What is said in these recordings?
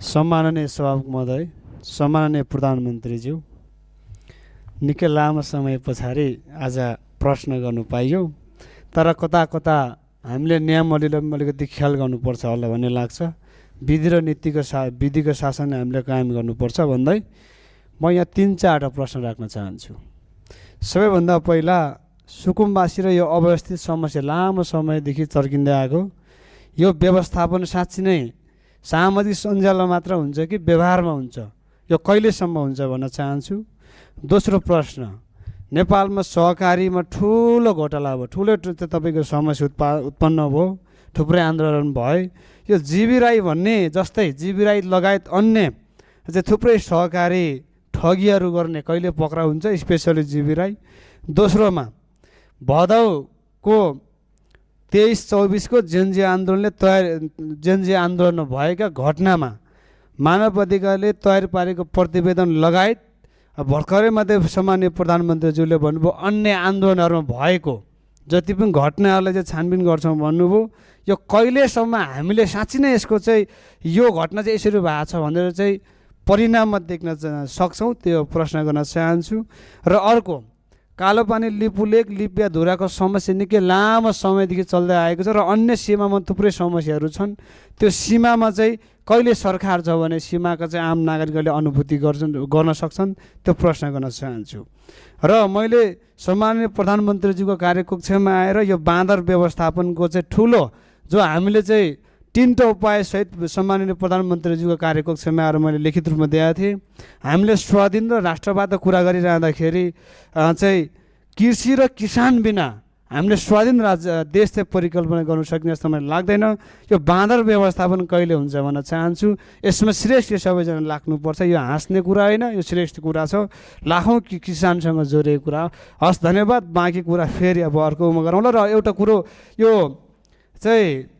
सम्माननीय सभामुख महोदय, सम्माननीय प्रधानमन्त्रीज्यू, निकै लामो समय पछाडि आज प्रश्न गर्नु पाइयो। तर कता कता हामीले नियमहरूले अलिकति ख्याल गर्नुपर्छ होला भन्ने लाग्छ। विधि र विधिको शासन हामीले कायम गर्नुपर्छ भन्दै म यहाँ 3-4 प्रश्न राख्न चाहन्छु। सबैभन्दा पहिला सुकुम्बासी र यो अव्यवस्थित समस्या लामो समयदेखि चर्किँदै आएको यो व्यवस्थापन साँच्चै नै सामाजिक सञ्जालमा मात्र हुन्छ कि व्यवहारमा हुन्छ, यो कहिलेसम्म हुन्छ भन्न चाहन्छु। दोस्रो प्रश्न, नेपालमा सहकारीमा ठुलो घोटाला भयो, ठुलो तपाईँको समस्या उत्पन्न भयो, थुप्रै आन्दोलन भयो। यो जीवी राई भन्ने जस्तै जीवी राई लगायत अन्य चाहिँ थुप्रै सहकारी ठगीहरू गर्ने कहिले पक्राउ हुन्छ, स्पेसली जीवी राई। दोस्रोमा भदौको 23-24 को जेनजी आन्दोलन भएका घटनामा मानव अधिकारले तयार पारेको प्रतिवेदन लगायत भर्खरै मात्रै सम्माननीय प्रधानमन्त्रीज्यूले भन्नुभयो अन्य आन्दोलनहरूमा भएको जति पनि घटनाहरूलाई चाहिँ छानबिन गर्छौँ भन्नुभयो। यो कहिलेसम्म हामीले साँच्चै नै यसको चाहिँ यो घटना चाहिँ यसरी भएको छ भनेर चाहिँ परिणाममा देख्न सक्छौँ, त्यो प्रश्न गर्न चाहन्छु। र अर्को, कालोपानी लिपुलेक लिपियाधुराको समस्या निकै लामो समयदेखि चल्दै आएको छ र अन्य सीमामा थुप्रै समस्याहरू छन्। त्यो सीमामा चाहिँ कहिले सरकार छ भने सीमाका चाहिँ आम नागरिकहरूले अनुभूति गर्न सक्छन्, त्यो प्रश्न गर्न चाहन्छु। र मैले सम्माननीय प्रधानमन्त्रीज्यूको कार्यकक्षमा आएर यो बाँदर व्यवस्थापनको चाहिँ ठुलो जो हामीले चाहिँ 3टा उपायसहित सम्माननीय प्रधानमन्त्रीज्यूको कार्यकक्षमा आएर मैले लिखित रूपमा दिएको थिएँ। हामीले स्वाधीन र राष्ट्रवादको कुरा गरिरहँदाखेरि चाहिँ कृषि र किसान बिना हामीले स्वाधीन देश चाहिँ परिकल्पना गर्नु सकिने जस्तो मलाई लाग्दैन। यो बाँदर व्यवस्थापन कहिले हुन्छ भन्न चाहन्छु। यसमा श्रेष्ठ सबैजना लाग्नुपर्छ, यो हाँस्ने कुरा होइन, यो श्रेष्ठ कुरा छ, लाखौँ किसानसँग जोडिएको कुरा। हस्, धन्यवाद। बाँकी कुरा फेरि अब अर्कोमा गरौँला। र एउटा कुरो, यो चाहिँ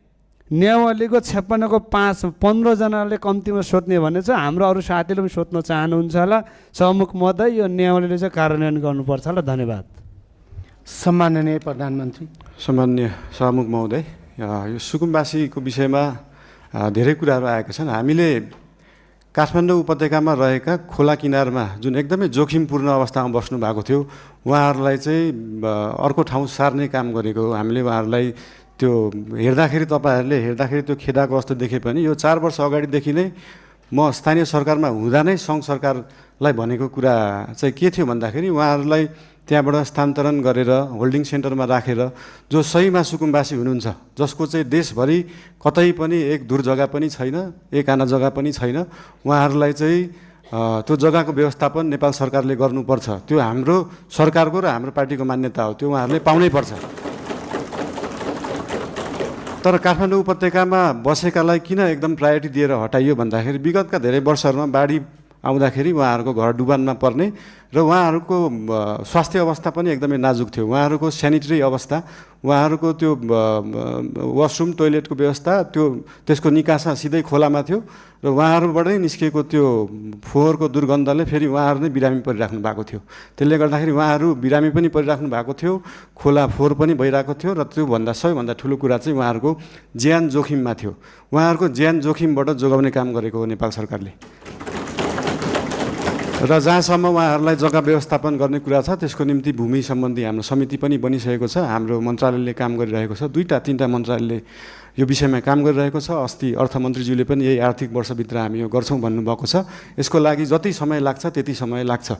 नियमावलीको 56 को 15 जनाले कम्तीमा सोध्ने भने चाहिँ हाम्रो अरू साथीले पनि सोध्न चाहनुहुन्छ होला। सभामुख महोदय, यो नियमावलीले चाहिँ कार्यान्वयन गर्नुपर्छ होला। धन्यवाद। सम्माननीय प्रधानमन्त्री। सम्माननीय सभामुख महोदय, यो सुकुम्बासीको विषयमा धेरै कुराहरू आएका छन्। हामीले काठमाडौँ उपत्यकामा रहेका खोला किनारमा जुन एकदमै जोखिमपूर्ण अवस्थामा बस्नु भएको थियो, उहाँहरूलाई चाहिँ अर्को ठाउँ सार्ने काम गरेको हो। हामीले उहाँहरूलाई त्यो हेर्दाखेरि, तपाईँहरूले हेर्दाखेरि त्यो खेदाको अवस्था देखे पनि यो 4 वर्ष अगाडिदेखि नै म स्थानीय सरकारमा हुँदा नै सङ्घ सरकारलाई भनेको कुरा चाहिँ के थियो भन्दाखेरि उहाँहरूलाई त्यहाँबाट स्थानान्तरण गरेर होल्डिङ सेन्टरमा राखेर जो सहीमा सुकुम्बासी हुनुहुन्छ, जसको चाहिँ देशभरि कतै पनि एक दूर जग्गा पनि छैन, एक आना जग्गा पनि छैन, उहाँहरूलाई चाहिँ त्यो जग्गाको व्यवस्थापन नेपाल सरकारले गर्नुपर्छ। त्यो हाम्रो सरकारको र हाम्रो पार्टीको मान्यता हो, त्यो उहाँहरूले पाउनै पर्छ। तर काठमाडौँ उपत्यकामा बसेकालाई किन एकदम प्रायोरिटी दिएर हटाइयो भन्दाखेरि विगतका धेरै वर्षहरूमा बाढी आउँदाखेरि उहाँहरूको घर डुबानमा पर्ने र उहाँहरूको स्वास्थ्य अवस्था पनि एकदमै नाजुक थियो। उहाँहरूको सेनिटरी अवस्था, उहाँहरूको त्यो वासरुम टोइलेटको व्यवस्था, त्यसको निकासा सिधै खोलामा थियो र उहाँहरूबाटै निस्किएको त्यो फोहोरको दुर्गन्धले फेरि उहाँहरू नै बिरामी परिराख्नु भएको थियो। त्यसले गर्दाखेरि उहाँहरू बिरामी पनि परिराख्नु भएको थियो, खोला फोहोर पनि भइरहेको थियो र त्योभन्दा सबैभन्दा ठुलो कुरा चाहिँ उहाँहरूको ज्यान जोखिममा थियो। उहाँहरूको ज्यान जोखिमबाट जोगाउने काम गरेको हो नेपाल सरकारले। र जहाँसम्म उहाँहरूलाई जग्गा व्यवस्थापन गर्ने कुरा छ त्यसको निम्ति भूमि सम्बन्धी हाम्रो समिति पनि बनिसकेको छ। हाम्रो मन्त्रालयले काम गरिरहेको छ, 2-3टा मन्त्रालयले यो विषयमा काम गरिरहेको छ। अस्ति अर्थमन्त्रीज्यूले पनि यही आर्थिक वर्षभित्र हामी यो गर्छौँ भन्नुभएको छ। यसको लागि जति समय लाग्छ त्यति समय लाग्छ,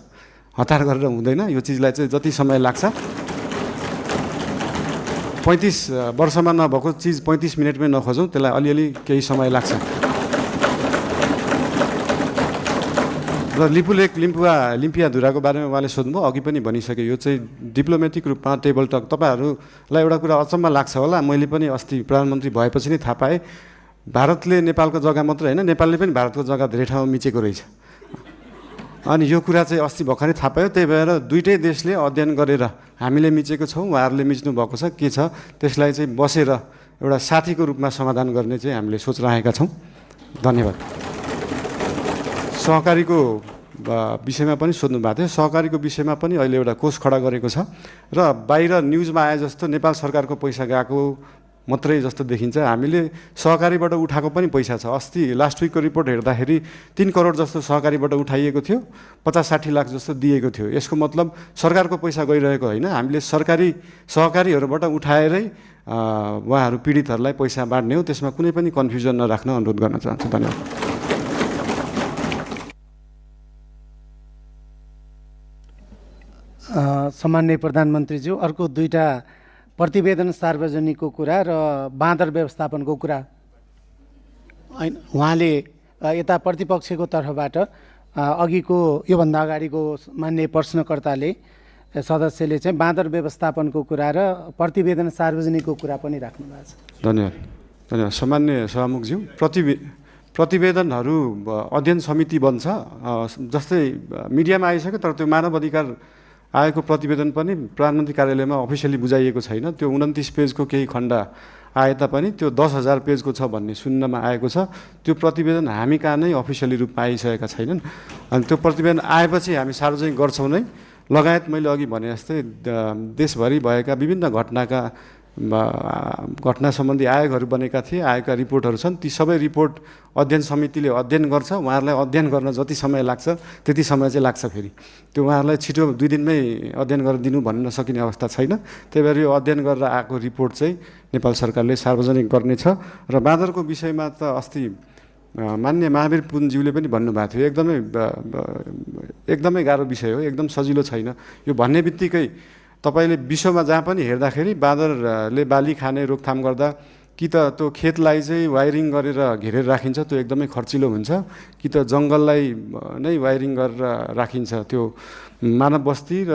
हतार गरेर हुँदैन। यो चिजलाई चाहिँ जति समय लाग्छ, 35 वर्षमा नभएको चिज 35 मिनटमै नखोजौँ, त्यसलाई अलिअलि केही समय लाग्छ। र लिपुलेक लिम्पियाधुराको बारेमा उहाँले सोध्नुभयो, अघि पनि भनिसकेँ। यो चाहिँ डिप्लोमेटिक रूपमा टेबल टक। तपाईँहरूलाई एउटा कुरा अचम्म लाग्छ होला, मैले पनि अस्ति प्रधानमन्त्री भएपछि नै थाहा पाएँ भारतले नेपालको जग्गा मात्र होइन, नेपालले पनि भारतको जग्गा धेरै ठाउँमा मिचेको रहेछ। अनि यो कुरा चाहिँ अस्ति भर्खरै थाहा पायो। त्यही भएर दुईटै देशले अध्ययन गरेर हामीले मिचेको छौँ, उहाँहरूले मिच्नु भएको छ, के छ त्यसलाई चाहिँ बसेर एउटा साथीको रूपमा समाधान गर्ने चाहिँ हामीले सोच राखेका छौँ। धन्यवाद। सहकारीको विषयमा पनि सोध्नु भएको थियो। सहकारीको विषयमा पनि अहिले एउटा कोष खडा गरेको छ र बाहिर न्युजमा आए जस्तो नेपाल सरकारको पैसा गएको मात्रै जस्तो देखिन्छ। हामीले सहकारीबाट उठाएको पनि पैसा छ। अस्ति लास्ट विकको रिपोर्ट हेर्दाखेरि 3 करोड जस्तो सहकारीबाट उठाइएको थियो, 50-60 लाख जस्तो दिएको थियो। यसको मतलब सरकारको पैसा गइरहेको होइन, हामीले सहकारीहरूबाट उठाएरै उहाँहरू पीडितहरूलाई पैसा बाँड्ने हो। त्यसमा कुनै पनि कन्फ्युजन नराख्न अनुरोध गर्न चाहन्छु। धन्यवाद। सम्माननीय प्रधानमन्त्रीज्यू, अर्को दुईटा प्रतिवेदन सार्वजनिकको कुरा र बाँदर व्यवस्थापनको कुरा उहाँले यता प्रतिपक्षको तर्फबाट अघिको योभन्दा अगाडिको मान्य प्रश्नकर्ताले सदस्यले चाहिँ बाँदर व्यवस्थापनको कुरा र प्रतिवेदन सार्वजनिकको कुरा पनि राख्नु भएको छ। धन्यवाद। सामान्य सभामुखज्यू, प्रतिवेदनहरू अध्ययन समिति बन्छ। जस्तै मिडियामा आइसक्यो, तर त्यो मानव अधिकार आएको प्रतिवेदन पनि प्रधानमन्त्री कार्यालयमा अफिसियली बुझाइएको छैन। त्यो 29 पेजको केही खण्ड आए तापनि त्यो 10,000 पेजको छ भन्ने सुन्नमा आएको छ। त्यो प्रतिवेदन हामी कहाँ नै अफिसियली रूपमा आइसकेका छैनन्। अनि त्यो प्रतिवेदन आएपछि हामी सार्वजनिक गर्छौँ नै। लगायत मैले अघि भने जस्तै देशभरि भएका विभिन्न घटना सम्बन्धी आयोगहरू बनेका थिए, आयोगका रिपोर्टहरू छन्। ती सबै रिपोर्ट अध्ययन समितिले अध्ययन गर्छ। उहाँहरूलाई अध्ययन गर्न जति समय लाग्छ त्यति समय चाहिँ लाग्छ। फेरि त्यो उहाँहरूलाई छिटो 2 दिनमै अध्ययन गरेर दिनु भन्न सकिने अवस्था छैन। त्यही भएर यो अध्ययन गरेर आएको रिपोर्ट चाहिँ नेपाल सरकारले सार्वजनिक गर्नेछ। र बाँदरको विषयमा त अस्ति मान्य महावीर पुनज्यूले पनि भन्नुभएको थियो, एकदमै गाह्रो विषय हो, एकदम सजिलो छैन। यो भन्ने बित्तिकै तपाईले विश्वमा जहाँ पनि हेर्दाखेरि बाँदरले बाली खाने रोकथाम गर्दा कि त त्यो खेतलाई चाहिँ वायरिङ गरेर घेरेर राखिन्छ, त्यो एकदमै खर्चिलो हुन्छ, कि त जङ्गललाई नै वायरिङ गरेर राखिन्छ। त्यो मानव बस्ती र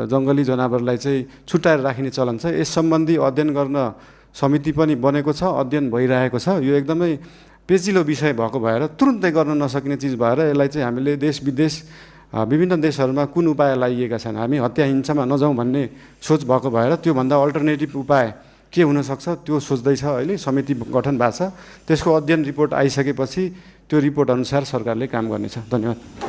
जङ्गली जनावरलाई चाहिँ छुट्याएर राखिने चलन छ। यस सम्बन्धी अध्ययन गर्न समिति पनि बनेको छ, अध्ययन भइरहेको छ। यो एकदमै पेचिलो विषय भएको भएर तुरुन्तै गर्न नसकिने चिज भएर यसलाई चाहिँ हामीले देश विदेश विभिन्न देशहरूमा कुन उपाय लाइएका छन्, हामी हत्या हिंसामा नजाउँ भन्ने सोच भएको भएर त्योभन्दा अल्टरनेटिभ उपाय के हुनसक्छ त्यो सोच्दैछ। अहिले समिति गठन भएको छ। त्यसको अध्ययन रिपोर्ट आइसकेपछि त्यो रिपोर्ट अनुसार सरकारले काम गर्नेछ। धन्यवाद।